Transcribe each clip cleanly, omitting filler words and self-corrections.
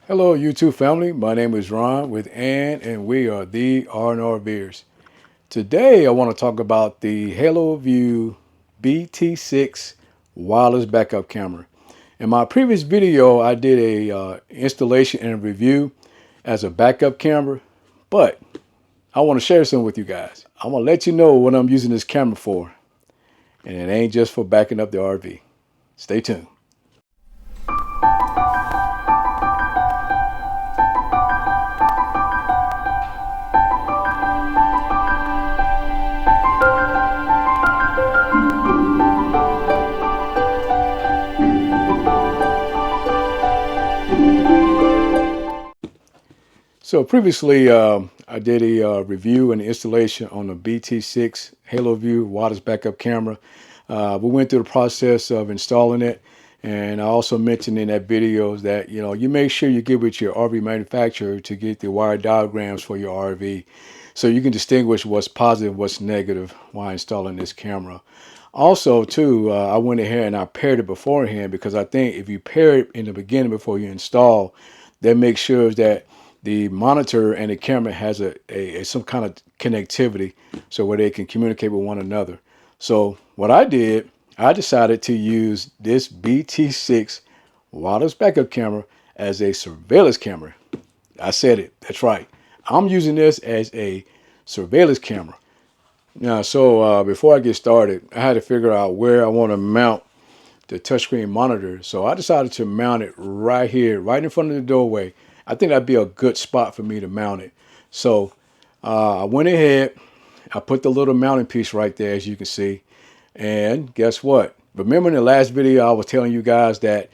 Hello YouTube family, my name is Ron with and we are the R&Rvers. Today I want to talk about the Haloview BT6 wireless backup camera. In my previous video I did a installation and review as a backup camera, but I want to share some with you guys. I want to let you know what I'm using this camera for, and it ain't just for backing up the RV. Stay tuned. So previously, I did a review and installation on the BT6 Haloview wireless backup camera. We went through the process of installing it, and I also mentioned in that video that you make sure you get with your RV manufacturer to get the wire diagrams for your RV, so you can distinguish what's positive, what's negative while installing this camera. Also, too, I went ahead and I paired it beforehand, because I think if you pair it in the beginning before you install, that makes sure that the monitor and the camera has some kind of connectivity, so where they can communicate with one another. So what I did, I decided to use this BT6 wireless backup camera as a surveillance camera. I said it, that's right. I'm using this as a surveillance camera. Now, so before I get started, I had to figure out where I want to mount the touchscreen monitor. So I decided to mount it right here, right in front of the doorway. I think that'd be a good spot for me to mount it. So I went ahead, I put the little mounting piece right there, as you can see. And guess what? Remember in the last video, I was telling you guys that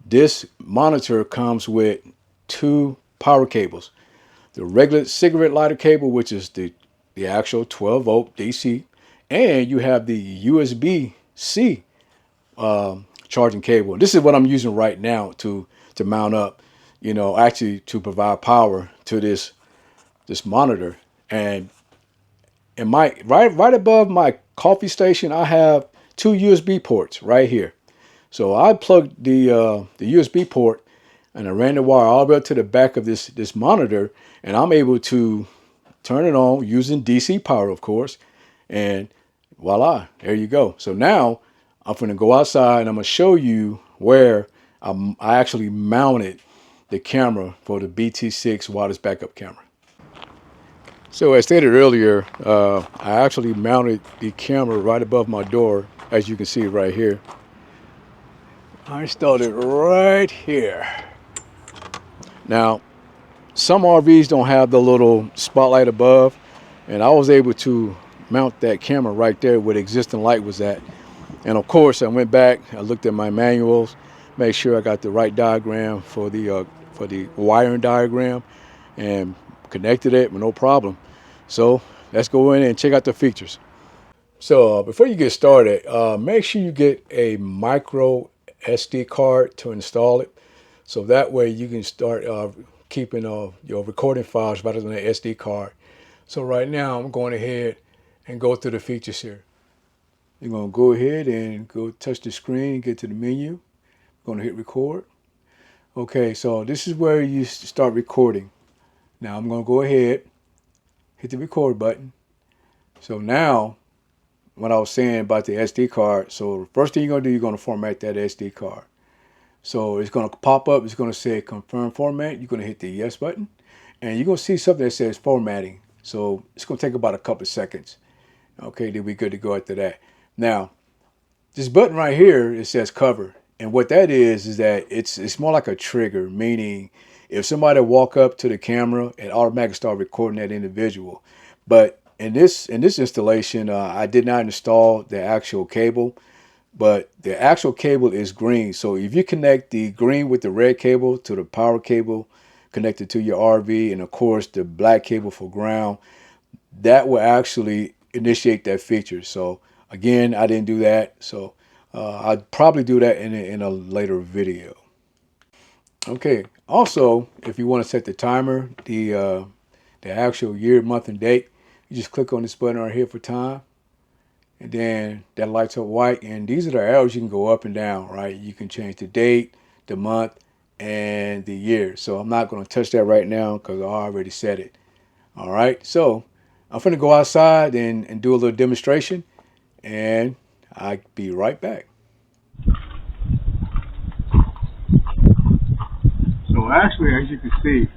this monitor comes with two power cables. The regular cigarette lighter cable, which is the actual 12-volt DC, and you have the USB-C charging cable. This is what I'm using right now to mount up, actually to provide power to this monitor. And in my right above my coffee station, I have two USB ports right here. So I plugged the USB port and I ran the wire all the way up to the back of this monitor, and I'm able to turn it on using DC power, of course, and voila, there you go. So now I'm going to go outside and I'm going to show you where I actually mounted the camera for the BT6 wireless backup camera. So as stated earlier, I actually mounted the camera right above my door, as you can see right here. I installed it right here. Now, some RVs don't have the little spotlight above, and I was able to mount that camera right there where the existing light was at. And of course, I went back, I looked at my manuals, made sure I got the right diagram for the wiring diagram, and connected it with no problem. So let's go in and check out the features. So before you get started, make sure you get a micro SD card to install it, so that way you can start keeping your recording files rather than an SD card. So right now I'm going ahead and go through the features here. You're going to go ahead and go touch the screen, get to the menu. I'm going to hit record. Okay, so this is where you start recording. Now I'm going to go ahead, hit the record button. So now, what I was saying about the SD card, so the first thing you're going to do, you're going to format that SD card. So it's going to pop up, it's going to say confirm format. You're going to hit the yes button, and you're going to see something that says formatting. So it's going to take about a couple of seconds. Okay, then we're good to go after that. Now, this button right here, it says cover. And what that is that it's more like a trigger, meaning if somebody walk up to the camera, it automatically start recording that individual. But in this installation, I did not install the actual cable, but the actual cable is green. So if you connect the green with the red cable to the power cable connected to your RV, and of course the black cable for ground, that will actually initiate that feature. So again, I didn't do that, so I'd probably do that in a later video. Okay, also if you want to set the timer, the actual year, month, and date, you just click on this button right here for time, and then that lights up white, and these are the arrows you can go up and down, right? You can change the date, the month, and the year. So I'm not going to touch that right now because I already said it. All right, so I'm going to go outside and do a little demonstration, and I'll be right back. So actually, as you can see,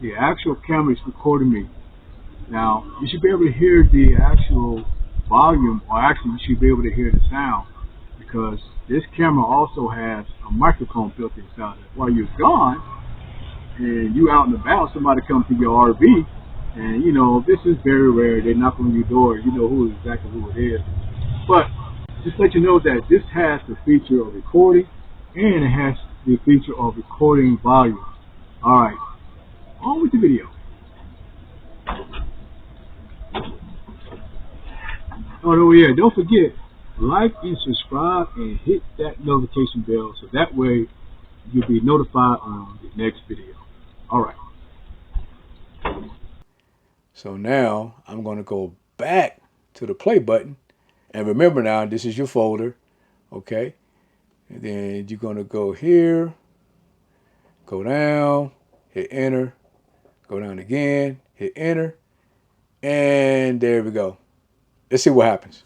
the actual camera is recording me. Now, you should be able to hear the actual volume, or actually you should be able to hear the sound, because this camera also has a microphone built inside it. While you're gone, and you out and about, somebody comes to your RV, and you know, this is very rare, they knock on your door, you know exactly who it is. But just let you know that this has the feature of recording, and it has the feature of recording volume. Alright, on with the video. Oh yeah, don't forget, like and subscribe and hit that notification bell so that way you'll be notified on the next video. Alright. So now I'm going to go back to the play button. And remember now, this is your folder. Okay. And then you're going to go here, go down, hit enter, go down again, hit enter. And there we go. Let's see what happens.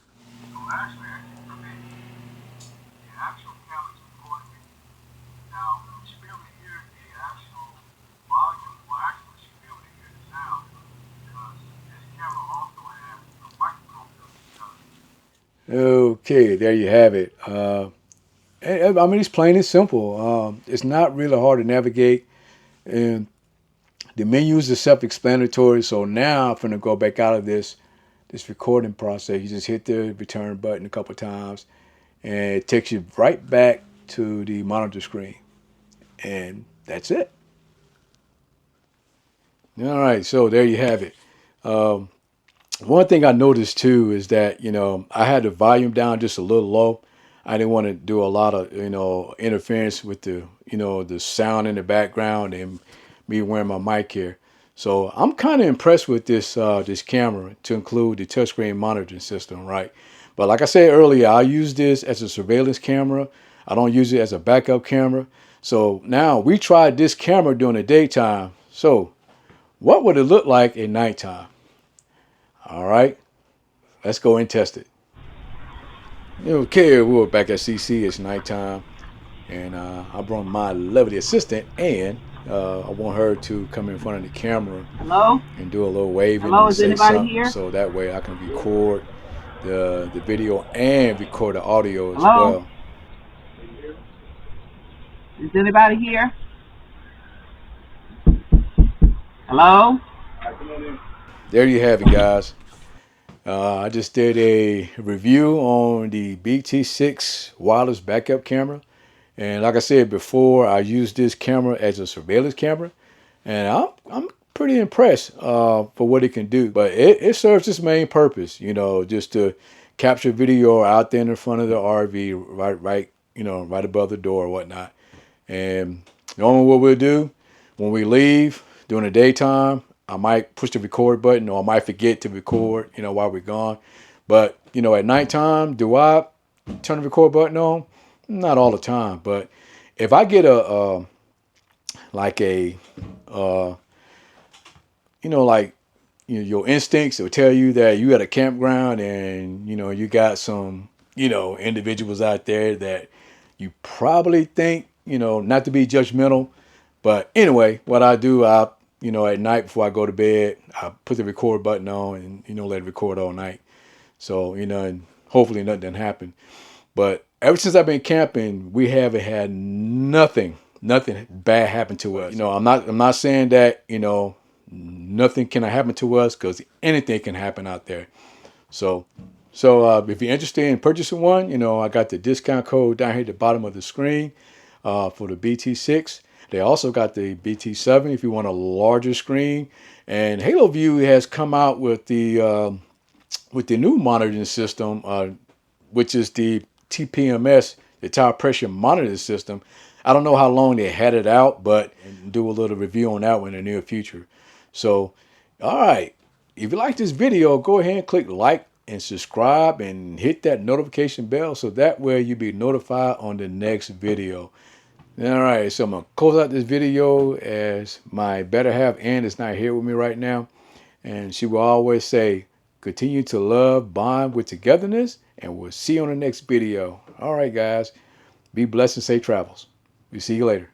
Okay, there you have it. I mean, it's plain and simple. It's not really hard to navigate, and the menus are self-explanatory. So now I'm going to go back out of this recording process. You just hit the return button a couple times, and it takes you right back to the monitor screen, and that's it. All right, so there you have it. One thing I noticed too is that, you know, I had the volume down just a little low. I didn't want to do a lot of, you know, interference with the, you know, the sound in the background and me wearing my mic here. So I'm kind of impressed with this camera, to include the touchscreen monitoring system, right? But like I said earlier, I use this as a surveillance camera. I don't use it as a backup camera. So now we tried this camera during the daytime. So what would it look like at nighttime? All right, let's go and test it. Okay, we're back at CC. It's nighttime, and I brought my lovely assistant, and I want her to come in front of the camera. Hello? And do a little waving. Hello, and is say anybody something, here? so that way I can record the video and record the audio as Hello? well. Is anybody here? Hello? There you have it, guys. I just did a review on the BT6 wireless backup camera. And like I said before, I used this camera as a surveillance camera. And I'm pretty impressed for what it can do. But it serves its main purpose, you know, just to capture video out there in the front of the RV, right, you know, right above the door or whatnot. And normally what we'll do when we leave during the daytime, I might push the record button, or I might forget to record, you know, while we're gone. But, you know, at nighttime, do I turn the record button on? Not all the time. But if I get like a, you know, like, you know, your instincts will tell you that you at a campground and, you know, you got some, you know, individuals out there that you probably think, you know, not to be judgmental. But anyway, what I do, you know, at night before I go to bed, I put the record button on and, you know, let it record all night. So, you know, and hopefully nothing didn't happen. But ever since I've been camping, we haven't had nothing bad happen to us. You know, I'm not saying that, you know, nothing can happen to us, because anything can happen out there. So if you're interested in purchasing one, you know, I got the discount code down here at the bottom of the screen for the BT6. They also got the BT7 if you want a larger screen. And Haloview has come out with the new monitoring system, which is the TPMS, the tire pressure monitoring system. I don't know how long they had it out, but do a little review on that one in the near future. So, all right. If you like this video, go ahead and click like and subscribe and hit that notification bell so that way you'll be notified on the next video. All right, so I'm gonna close out this video as my better half Ann is not here with me right now, and she will always say, continue to love, bond with togetherness, and we'll see you on the next video. All right, guys, be blessed and safe travels. We'll see you later.